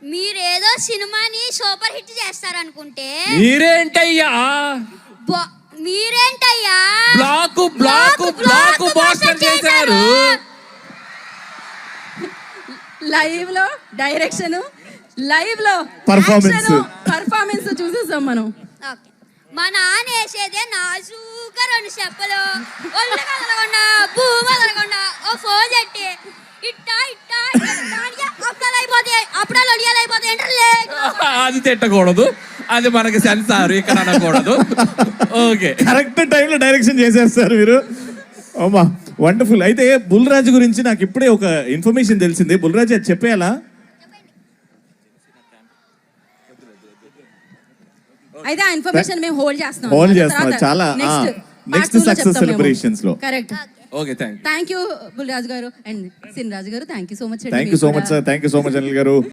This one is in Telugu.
మీరేదో సినిమాని సూపర్ హిట్ చేస్తారనుకుంటే మీరేంటయ్యా మీరేంటయ్యా బ్లాక్ బాస్టర్ చేశారు. లైవ్ లో డైరెక్షన్, లైవ్ లో పర్ఫార్మెన్స్ చూసేసాం మనం. ఓకే, మా నాన్న వేసేదే నాజూగా 2 చెప్పలు ఒళ్ళు కదలకుండా భూమి కదలకుండా ఓ ఫోన్ చెట్టి ఇట్టా ఇట్టా అప్పుడాలు అయిపోతాయి, అప్పుడాలు ఒడియాలు అయిపోతాయి అంటే అది తిట్టకూడదు, అది మనకి సెన్సార్ ఇక్కడ అనకూడదు. ఓకే, కరెక్ట్ టైంలో డైరెక్షన్ చేసేస్తారు మీరు. అమ్మా వండర్ఫుల్. అయితే బుల్రాజు గురించి నాకు ఇప్పుడే ఒక ఇన్ఫర్మేషన్ తెలిసింది. బుల్రాజు అది చెప్పేయాలా? అయితే ఆ ఇన్ఫర్మేషన్ మేము హోల్డ్ చేస్తున్నాం. చాలా నెక్స్ట్ సక్సెస్ సెలబ్రేషన్స్ లో. Correct. Okay, thank you Bulraju గారు అండ్ సిన్ రాజు గారు. Thank you so much. Thank you so much sir. Thank you so much Anil గారు.